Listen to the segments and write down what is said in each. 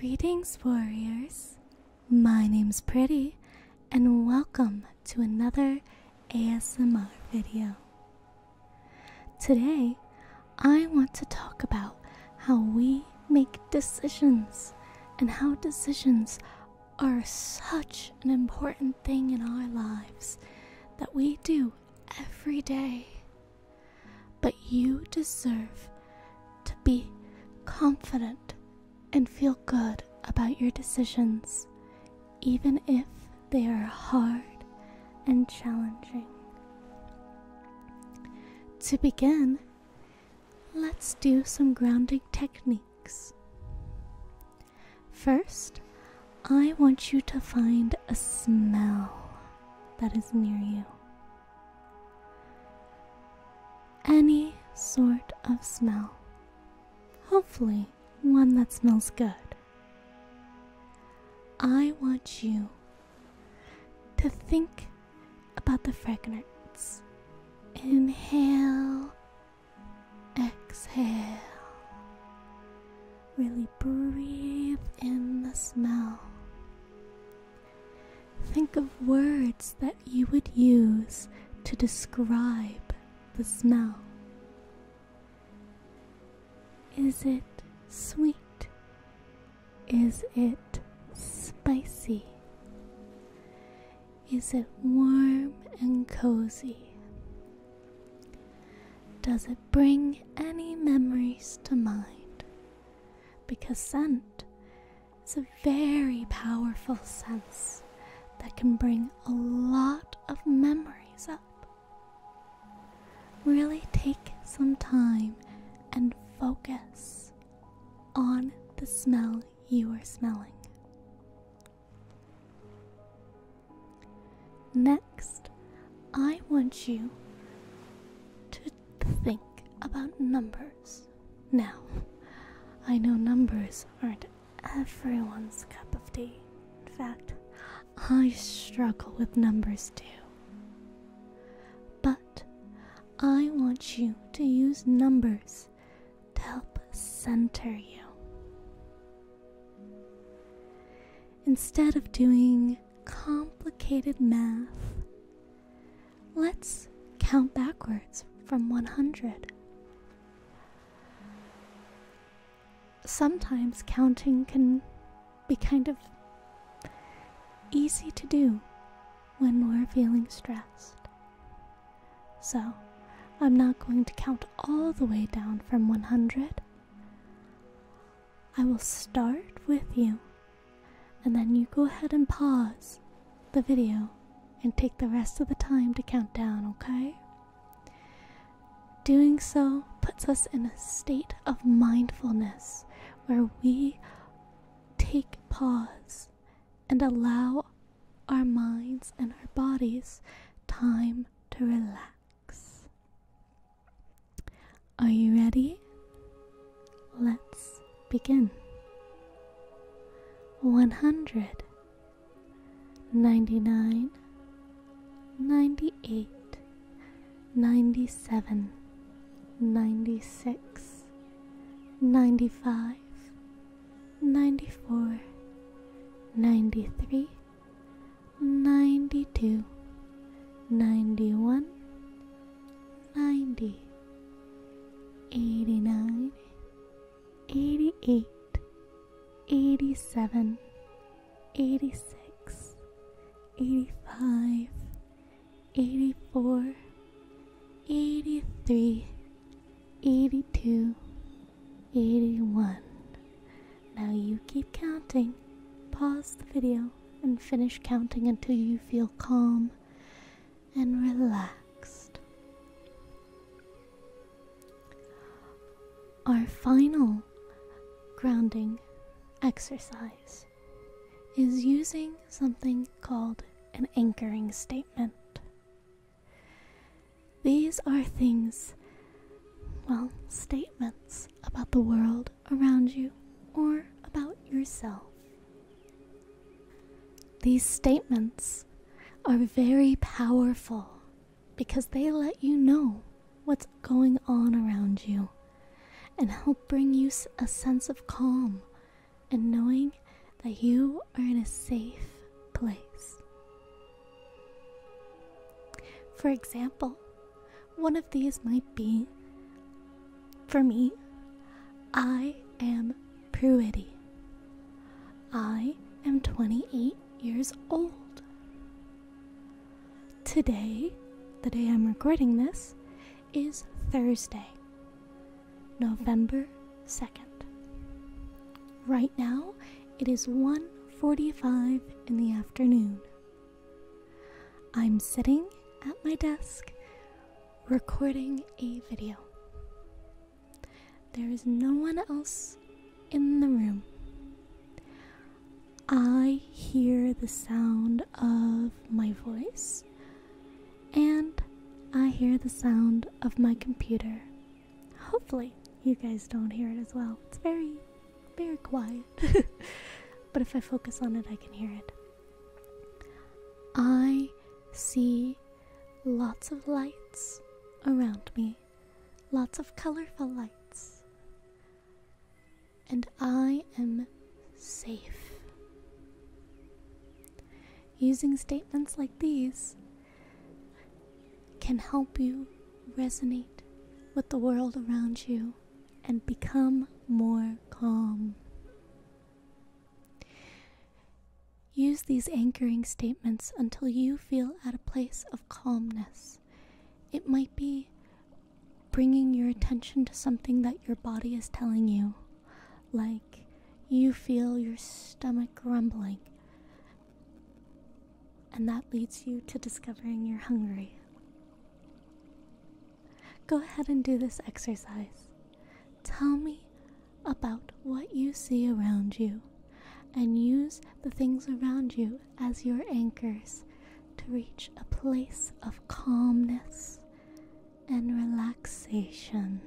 Greetings, warriors. My name's Pruitii, and welcome to another ASMR video. Today, I want to talk about how we make decisions and how decisions are such an important thing in our lives that we do every day. But you deserve to be confident and feel good about your decisions, even if they are hard and challenging. To begin, let's do some grounding techniques. First, I want you to find a smell that is near you. Any sort of smell. Hopefully, one that smells good. I want you to think about the fragrance. Inhale, exhale. Really breathe in the smell. Think of words that you would use to describe the smell. Is it sweet? Is it spicy? Is it warm and cozy? Does it bring any memories to mind? Because scent is a very powerful sense that can bring a lot of memories up. Really take some time and focus on the smell you are smelling. Next, I want you to think about numbers. Now, I know numbers aren't everyone's cup of tea. In fact, I struggle with numbers too. But I want you to use numbers to help center you. Instead of doing complicated math, let's count backwards from 100. Sometimes counting can be kind of easy to do when we're feeling stressed. So, I'm not going to count all the way down from 100. I will start with you, and then you go ahead and pause the video and take the rest of the time to count down, okay? Doing so puts us in a state of mindfulness where we take pause and allow our minds and our bodies time to relax. Are you ready? Let's begin. 100, 99, 98, 97, 96, 95, 94, 93, 92, 91, 90, 89, 88, 87, 86, 85, 84, 83, 82, 81. Now you keep counting. Pause the video and finish counting until you feel calm and relaxed. Our final grounding exercise is using something called an anchoring statement. These are things, statements about the world around you or about yourself. These statements are very powerful because they let you know what's going on around you and help bring you a sense of calm and knowing that you are in a safe place. For example, one of these might be, for me, I am Pruitii. I am 28 years old. Today, the day I'm recording this, is Thursday, November 2nd. Right now, it is 1:45 in the afternoon. I'm sitting at my desk recording a video. There is no one else in the room. I hear the sound of my voice, and I hear the sound of my computer. Hopefully, you guys don't hear it as well. It's very, very quiet. But if I focus on it, I can hear it. I see lots of lights around me, lots of colorful lights, and I am safe. Using statements like these can help you resonate with the world around you and become more calm. Use these anchoring statements until you feel at a place of calmness. It might be bringing your attention to something that your body is telling you, like you feel your stomach grumbling, and that leads you to discovering you're hungry. Go ahead and do this exercise. Tell me about what you see around you, and use the things around you as your anchors to reach a place of calmness and relaxation.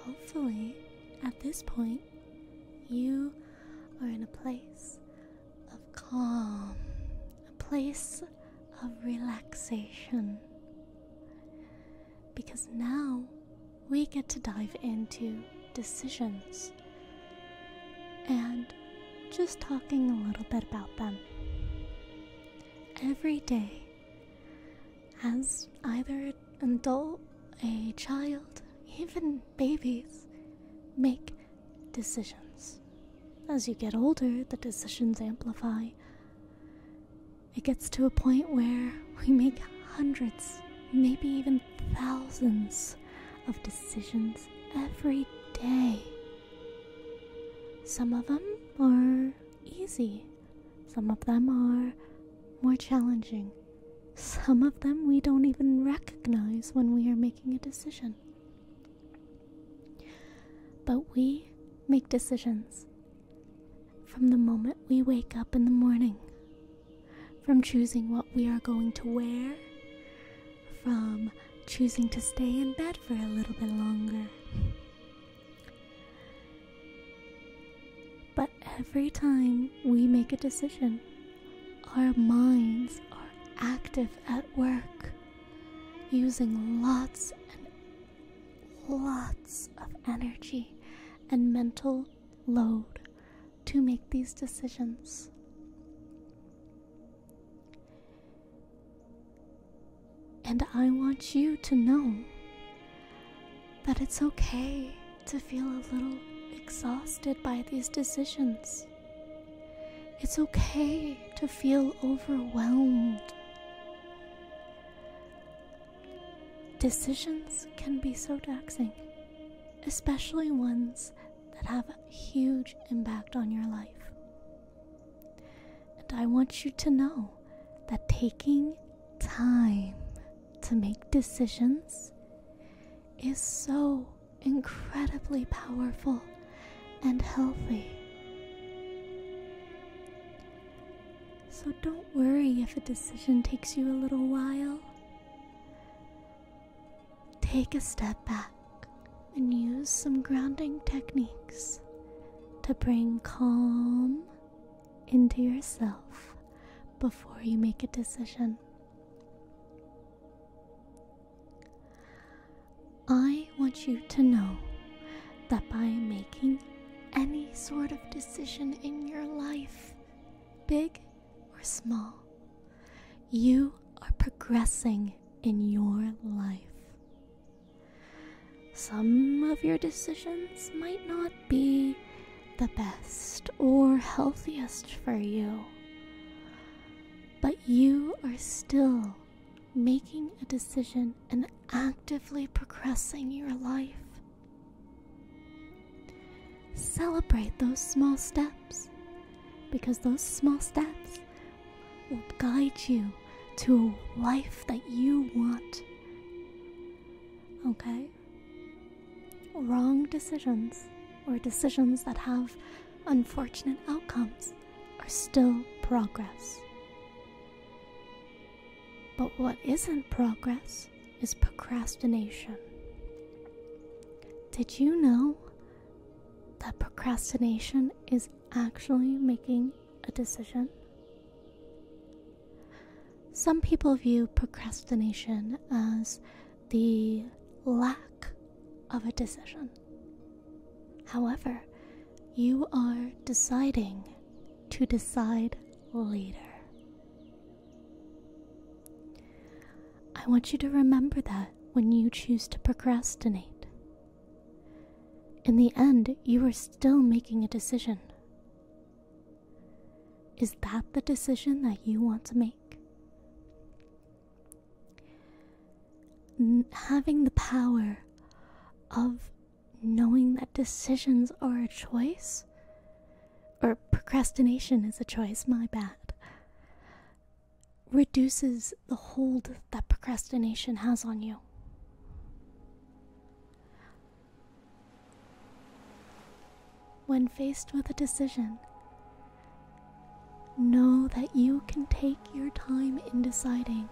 Hopefully, at this point, you are in a place of calm, a place of relaxation. Because now we get to dive into decisions and just talking a little bit about them. Every day, as either an adult, a child, even babies, make decisions. As you get older, the decisions amplify. It gets to a point where we make hundreds, maybe even thousands of decisions every day. Some of them are easy. Some of them are more challenging. Some of them we don't even recognize when we are making a decision. But we make decisions from the moment we wake up in the morning, from choosing what we are going to wear, from choosing to stay in bed for a little bit longer. But every time we make a decision, our minds are active at work, using lots and lots of energy and mental load to make these decisions. And I want you to know that it's okay to feel a little exhausted by these decisions. It's okay to feel overwhelmed. Decisions can be so taxing, especially ones that have a huge impact on your life. And I want you to know that taking time to make decisions is so incredibly powerful and healthy. So don't worry if a decision takes you a little while. Take a step back and use some grounding techniques to bring calm into yourself before you make a decision. I want you to know that by making any sort of decision in your life, big or small, you are progressing in your life. Some of your decisions might not be the best or healthiest for you, but you are still making a decision and actively progressing your life. Celebrate those small steps, because those small steps will guide you to a life that you want. Okay? Wrong decisions, or decisions that have unfortunate outcomes, are still progress. But what isn't progress is procrastination. Did you know that procrastination is actually making a decision? Some people view procrastination as the lack of a decision. However, you are deciding to decide later. I want you to remember that when you choose to procrastinate. In the end, you are still making a decision. Is that the decision that you want to make? Having the power of knowing that decisions are a choice, or procrastination is a choice, my bad, reduces the hold that procrastination has on you. When faced with a decision, know that you can take your time in deciding.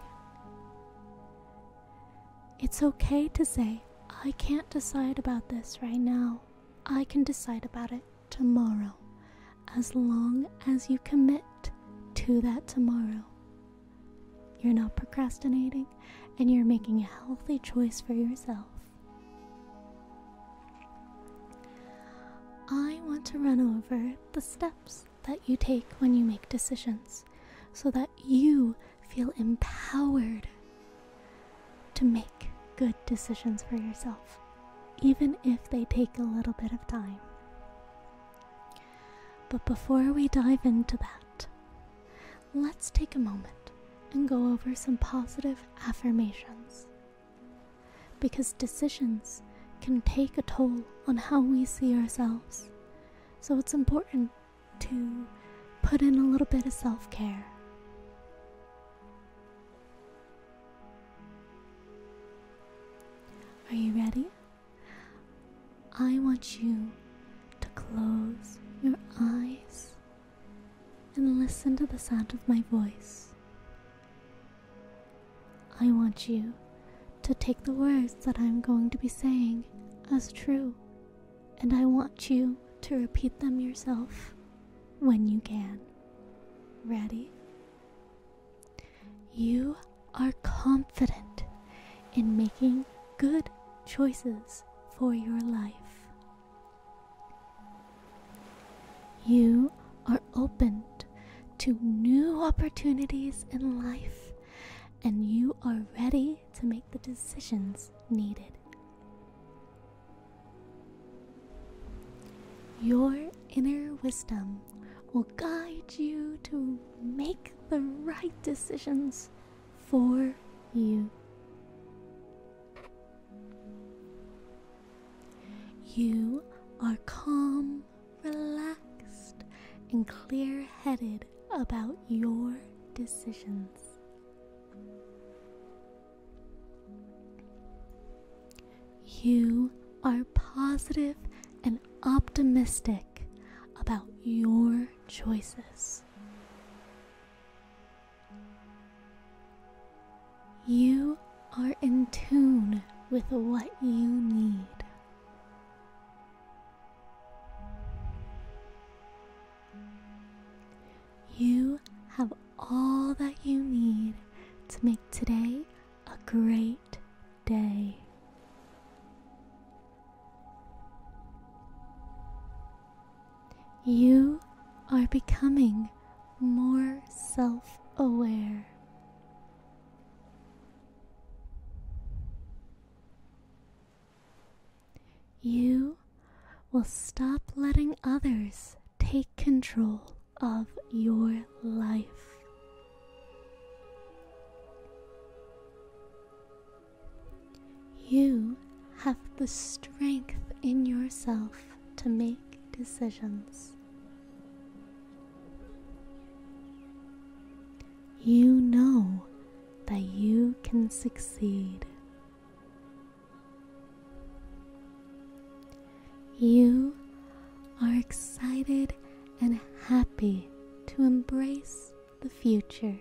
It's okay to say, I can't decide about this right now. I can decide about it tomorrow, as long as you commit to that tomorrow. You're not procrastinating, and you're making a healthy choice for yourself. I want to run over the steps that you take when you make decisions, so that you feel empowered to make good decisions for yourself, even if they take a little bit of time. But before we dive into that, let's take a moment and go over some positive affirmations, because decisions can take a toll on how we see ourselves. So it's important to put in a little bit of self-care. Are you ready? I want you to close your eyes and listen to the sound of my voice. I want you to take the words that I'm going to be saying as true, and I want you to repeat them yourself when you can. Ready? You are confident in making good choices for your life. You are open to new opportunities in life, and you are ready to make the decisions needed. Your inner wisdom will guide you to make the right decisions for you. You are calm, relaxed, and clear-headed about your decisions. You are positive and optimistic about your choices. You are in tune with what you need. have all that you need to make today a great day. You are becoming more self-aware. You will stop letting others take control of your life. You have the strength in yourself to make decisions. You know that you can succeed. You are excited and happy to embrace the future.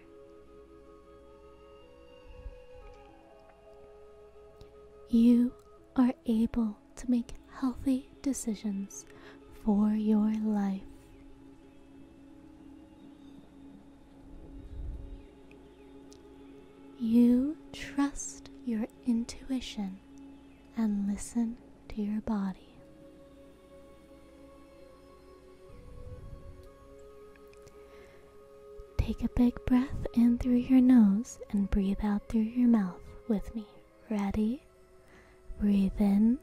You are able to make healthy decisions for your life. You trust your intuition and listen to your body. Take a big breath in through your nose and breathe out through your mouth with me. Ready? Breathe in,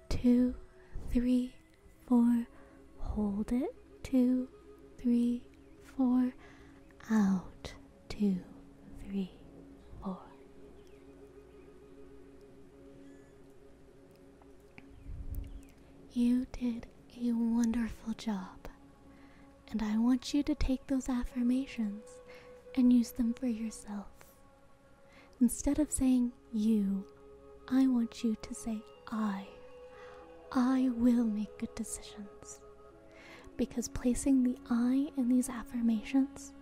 2, 3, 4. Hold it, 2, 3, 4. Out, 2, 3, 4. You did a wonderful job. And I want you to take those affirmations and use them for yourself. Instead of saying you, I want you to say I. I will make good decisions. Because placing the I in these affirmations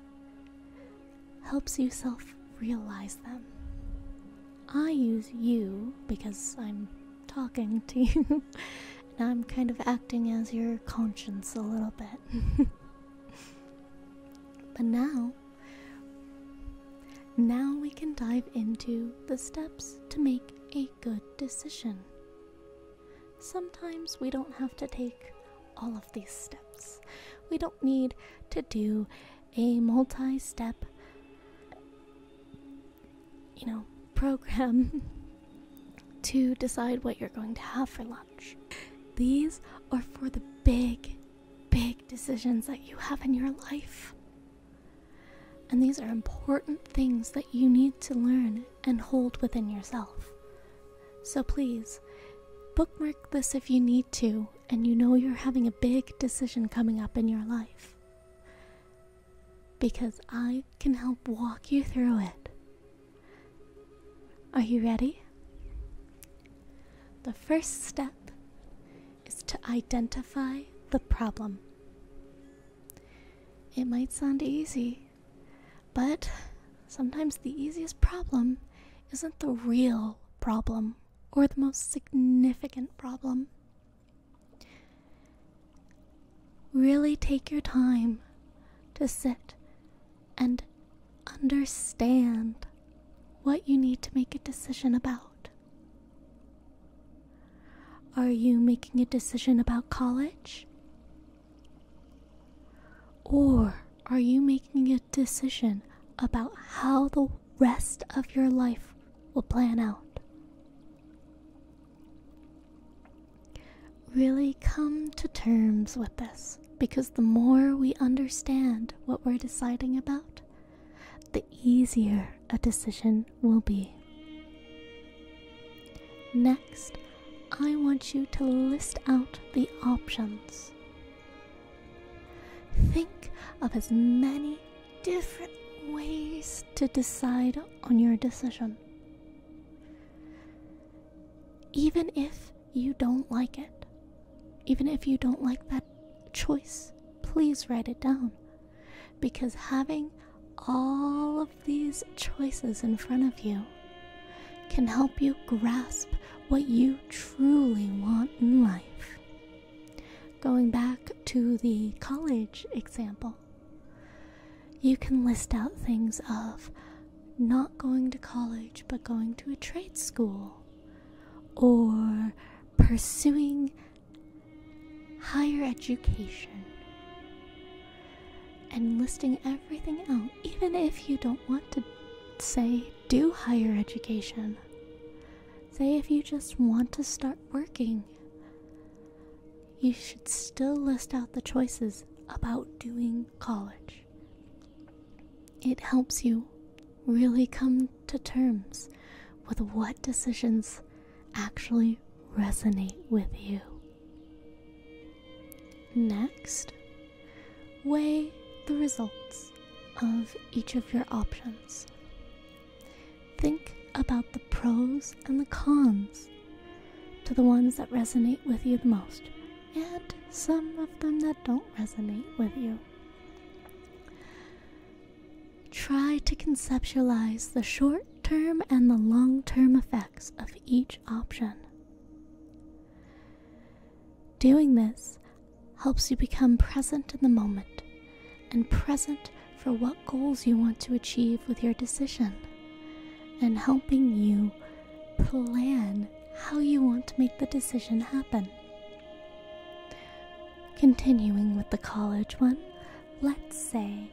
helps you self-realize them. I use you because I'm talking to you. And I'm kind of acting as your conscience a little bit. But now we can dive into the steps to make a good decision. Sometimes we don't have to take all of these steps. We don't need to do a multi-step, program to decide what you're going to have for lunch. These are for the big decisions that you have in your life. And these are important things that you need to learn and hold within yourself. So please, bookmark this if you need to, and you know you're having a big decision coming up in your life. Because I can help walk you through it. Are you ready? The first step is to identify the problem. It might sound easy, but sometimes the easiest problem isn't the real problem or the most significant problem. Really take your time to sit and understand what you need to make a decision about. Are you making a decision about college? Or are you making a decision about how the rest of your life will plan out? Really come to terms with this, because the more we understand what we're deciding about, the easier a decision will be. Next, I want you to list out the options. Think of as many different ways to decide on your decision. Even if you don't like it, even if you don't like that choice, please write it down. Because having all of these choices in front of you can help you grasp what you truly want in life. Going back to the college example, You can list out things of not going to college but going to a trade school, or pursuing higher education, and listing everything out, even if you don't want to say do higher education. Say if you just want to start working, you should still list out the choices about doing college. It helps you really come to terms with what decisions actually resonate with you. Next, weigh the results of each of your options. Think about the pros and the cons to the ones that resonate with you the most, and some of them that don't resonate with you. Try to conceptualize the short-term and the long-term effects of each option. Doing this helps you become present in the moment and present for what goals you want to achieve with your decision, and helping you plan how you want to make the decision happen. Continuing with the college one, let's say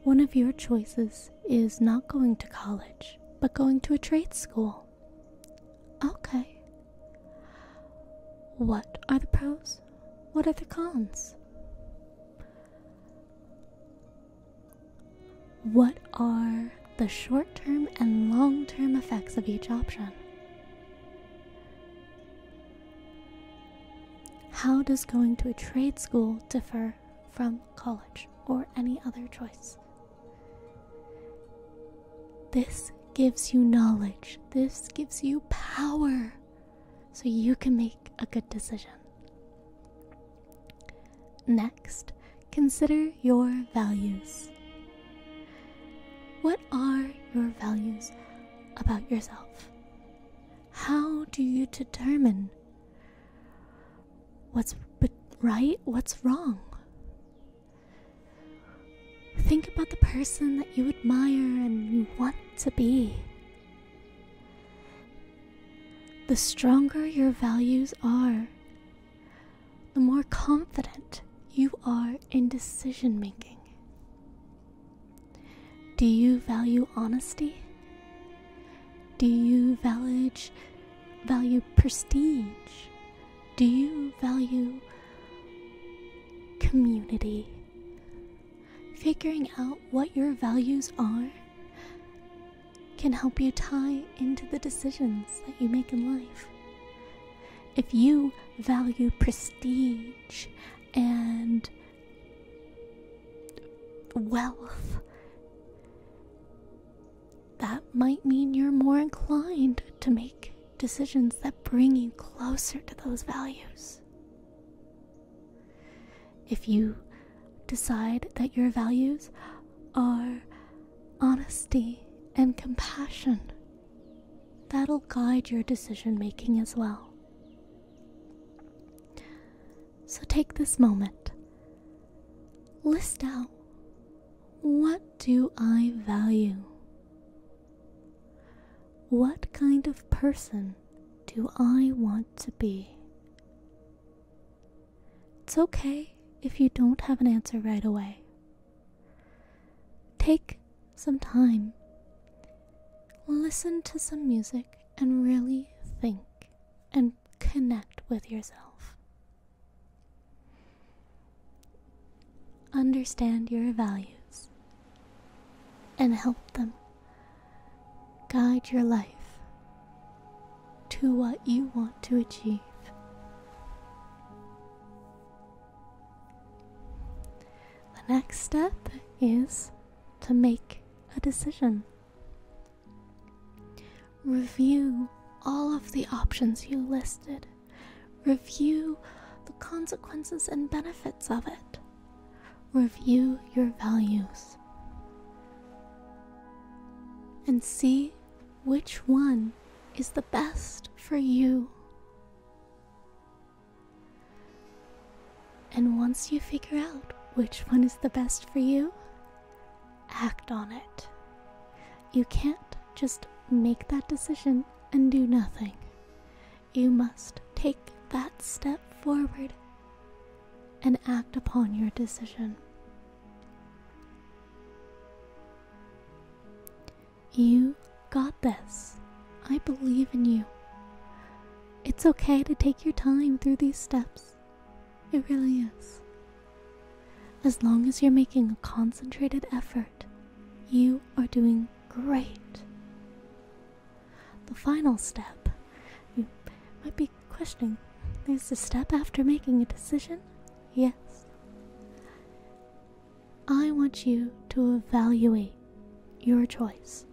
one of your choices is not going to college, but going to a trade school. Okay. What are the pros? What are the cons? What are the short-term and long-term effects of each option? How does going to a trade school differ from college or any other choice? This gives you knowledge. This gives you power so you can make a good decision. Next, consider your values. What are your values about yourself? How do you determine what's right, what's wrong? Think about the person that you admire and you want to be. The stronger your values are, the more confident you are in decision making. Do you value honesty? Do you value prestige? Do you value community? Figuring out what your values are can help you tie into the decisions that you make in life. If you value prestige and wealth, that might mean you're more inclined to make decisions that bring you closer to those values. If you decide that your values are honesty and compassion, that'll guide your decision making as well. So take this moment. List out, what do I value? What kind of person do I want to be? It's okay if you don't have an answer right away. Take some time. Listen to some music and really think and connect with yourself. Understand your values and help them guide your life to what you want to achieve. The next step is to make a decision. Review all of the options you listed. Review the consequences and benefits of it. Review your values. And see which one is the best for you. And once you figure out which one is the best for you, act on it. You can't just make that decision and do nothing. You must take that step forward and act upon your decision. You got this. I believe in you. It's okay to take your time through these steps. It really is. As long as you're making a concentrated effort, you are doing great. The final step, you might be questioning, there's a step after making a decision? Yes. I want you to evaluate your choice.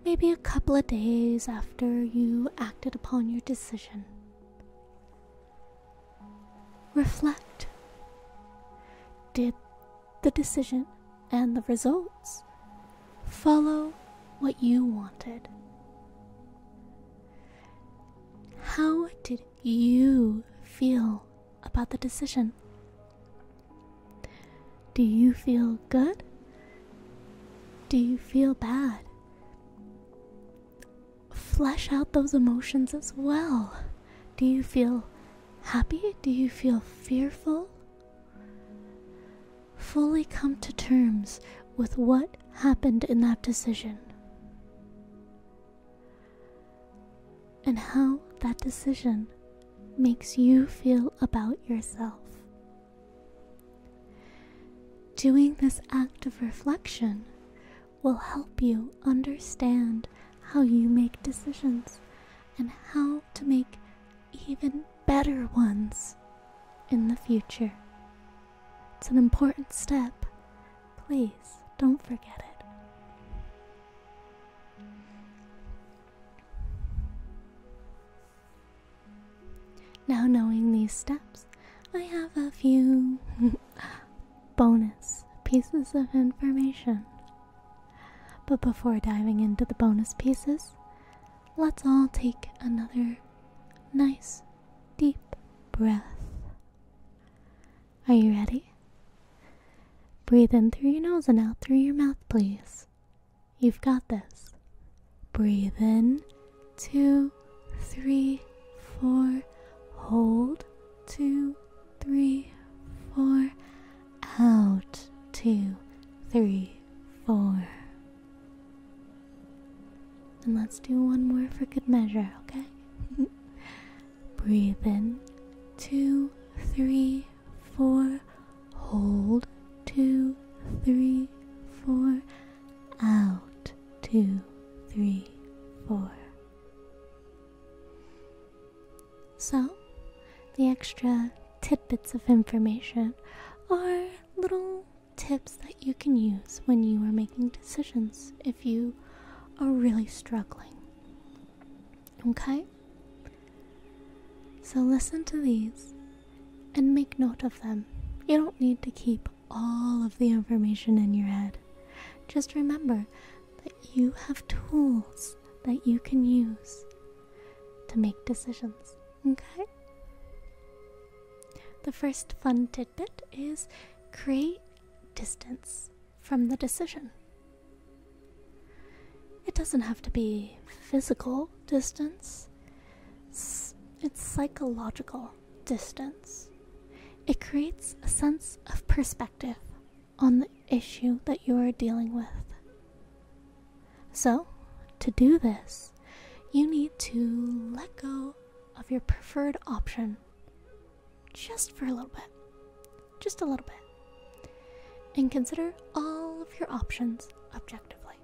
Maybe a couple of days after you acted upon your decision. Reflect. Did the decision and the results follow what you wanted? How did you feel about the decision? Do you feel good? Do you feel bad? Flesh out those emotions as well. Do you feel happy? Do you feel fearful? Fully come to terms with what happened in that decision and how that decision makes you feel about yourself. Doing this act of reflection will help you understand how you make decisions and how to make even better ones in the future. It's an important step. Please don't forget it. Now, knowing these steps, I have a few bonus pieces of information. But before diving into the bonus pieces, let's all take another nice, deep breath. Are you ready? Breathe in through your nose and out through your mouth, please. You've got this. Breathe in, 2, 3, 4. Hold, 2, 3, 4. Out, 2, 3, 4. And let's do one more for good measure, okay? Breathe in, 2, 3, 4. Hold, 2, 3, 4. Out, 2, 3, 4. So, the extra tidbits of information are little tips that you can use when you are making decisions if you are really struggling. Okay? So listen to these and make note of them. You don't need to keep all of the information in your head. Just remember that you have tools that you can use to make decisions. Okay? The first fun tidbit is create distance from the decision. It doesn't have to be physical distance. It's psychological distance. It creates a sense of perspective on the issue that you are dealing with. So, to do this, you need to let go of your preferred option just for a little bit. Just a little bit. And consider all of your options objectively.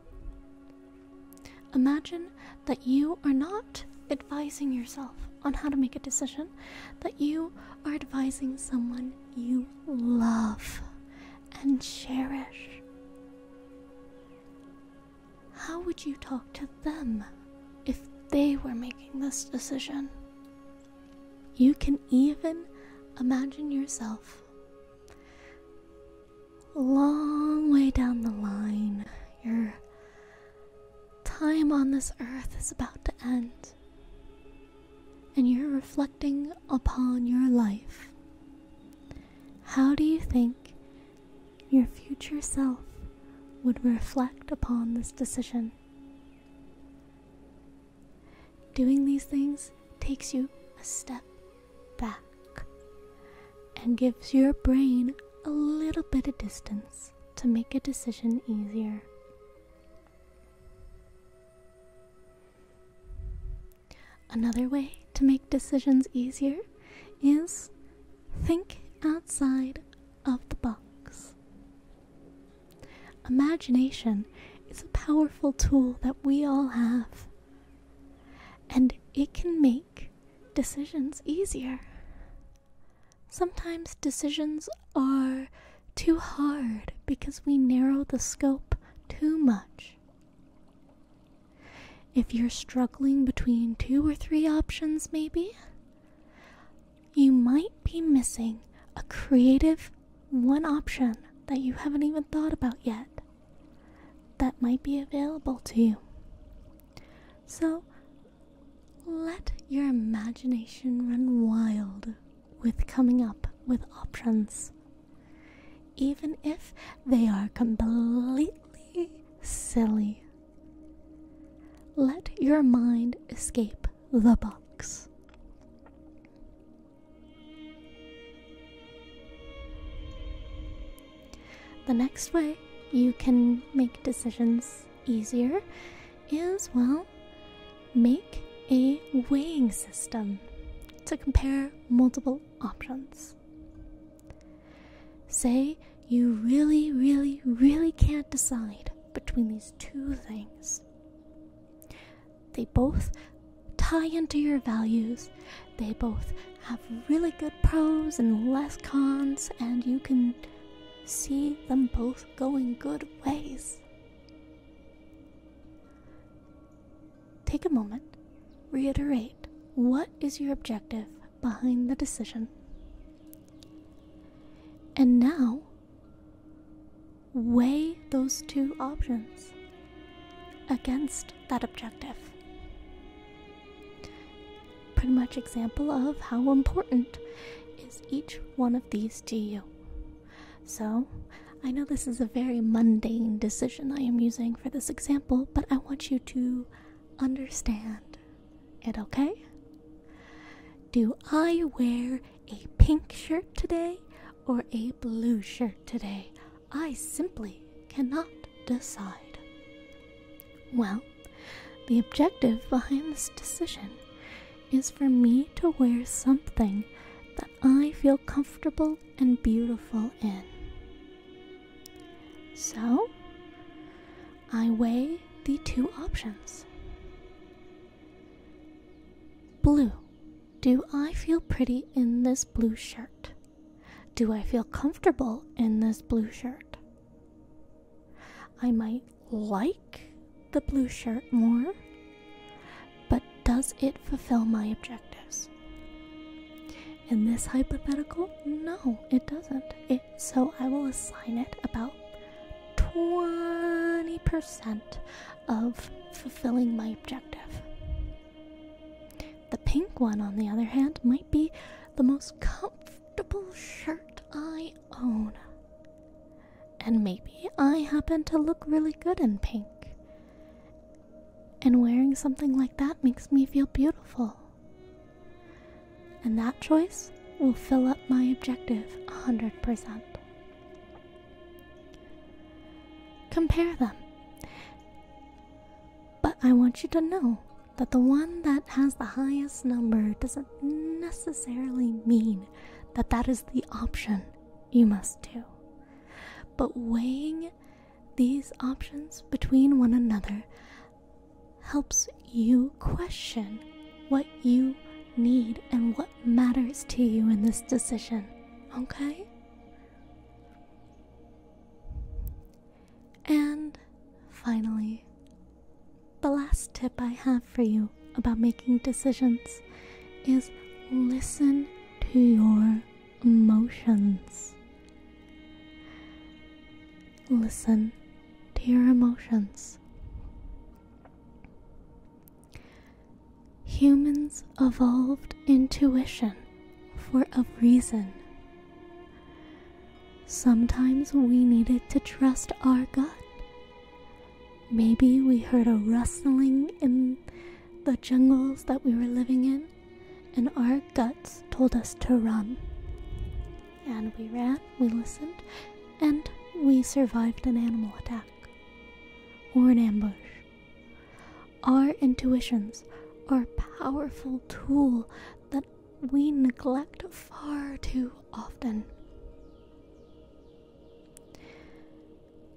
Imagine that you are not advising yourself on how to make a decision, that you are advising someone you love and cherish. How would you talk to them if they were making this decision? You can even imagine yourself a long way down the line. Your time on this earth is about to end, and you're reflecting upon your life. how do you think your future self would reflect upon this decision? Doing these things takes you a step back and gives your brain a little bit of distance to make a decision easier. Another way to make decisions easier is think outside of the box. Imagination is a powerful tool that we all have, and it can make decisions easier. Sometimes decisions are too hard because we narrow the scope too much. If you're struggling between 2 or 3 options, maybe, you might be missing a creative one option that you haven't even thought about yet that might be available to you. So, let your imagination run wild with coming up with options, even if they are completely silly. Let your mind escape the box. The next way you can make decisions easier is, well, make a weighing system to compare multiple options. Say you really can't decide between these 2 things. They both tie into your values. They both have really good pros and less cons, and you can see them both going good ways. Take a moment, reiterate what is your objective behind the decision. And now, weigh those 2 options against that objective. Pretty much example of how important is each one of these to you. So, I know this is a very mundane decision I am using for this example, but I want you to understand it, okay? Do I wear a pink shirt today or a blue shirt today? I simply cannot decide. Well, the objective behind this decision is for me to wear something that I feel comfortable and beautiful in. So, I weigh the 2 options. Blue. Do I feel pretty in this blue shirt? Do I feel comfortable in this blue shirt? I might like the blue shirt more, but does it fulfill my objectives? In this hypothetical, no, it doesn't. So I will assign it about 20% of fulfilling my objective. The pink one, on the other hand, might be the most comfortable shirt I own. And maybe I happen to look really good in pink. And wearing something like that makes me feel beautiful. And that choice will fill up my objective 100%. Compare them. But I want you to know that the one that has the highest number doesn't necessarily mean that that is the option you must do. But weighing these options between one another helps you question what you need and what matters to you in this decision, okay? And finally, the last tip I have for you about making decisions is listen to your emotions. Listen to your emotions. Humans evolved intuition for a reason. Sometimes we needed to trust our gut. Maybe we heard a rustling in the jungles that we were living in, and our guts told us to run. And we ran, we listened, and we survived an animal attack or an ambush. Our intuitions are a powerful tool that we neglect far too often.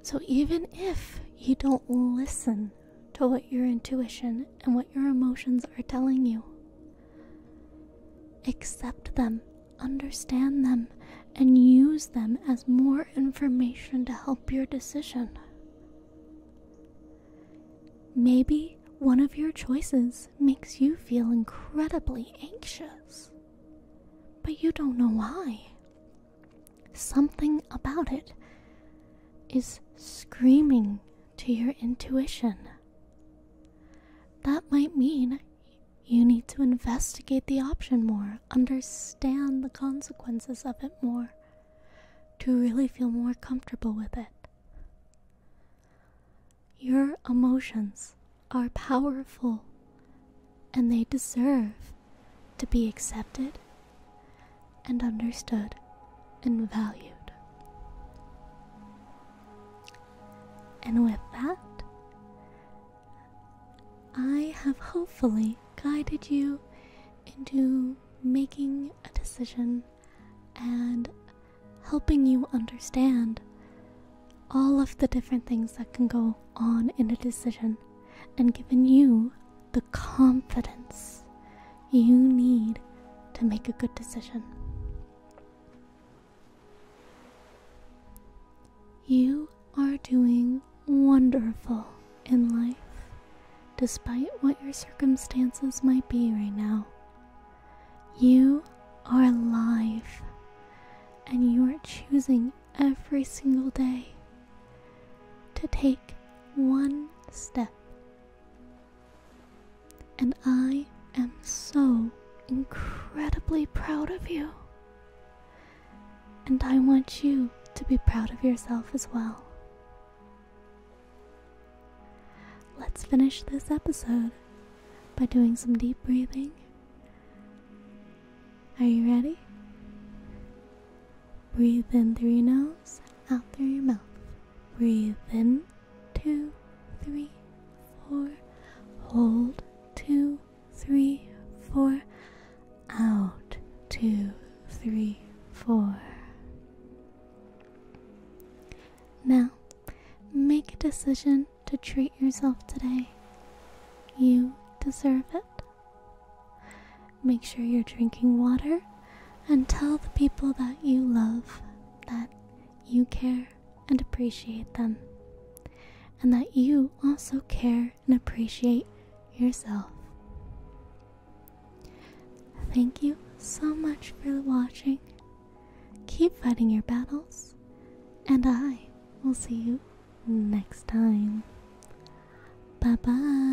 So even if you don't listen to what your intuition and what your emotions are telling you, accept them, understand them, and use them as more information to help your decision. Maybe one of your choices makes you feel incredibly anxious, but you don't know why. Something about it is screaming to your intuition. That might mean you need to investigate the option more, understand the consequences of it more, to really feel more comfortable with it. Your emotions are powerful, and they deserve to be accepted and understood and valued. And with that, I have hopefully guided you into making a decision and helping you understand all of the different things that can go on in a decision, and given you the confidence you need to make a good decision. You are doing wonderful in life, despite what your circumstances might be right now. You are alive, and you are choosing every single day to take one step. And I am so incredibly proud of you. And I want you to be proud of yourself as well. Let's finish this episode by doing some deep breathing. Are you ready? Breathe in through your nose, out through your mouth. Breathe in, 2, 3, 4. Hold, 2, 3, 4. Out, 2, 3, 4. Now, make a decision to treat yourself today. You deserve it. Make sure you're drinking water, and tell the people that you love that you care and appreciate them, and that you also care and appreciate yourself. Thank you so much for watching. Keep fighting your battles, and I will see you next time. Bye bye.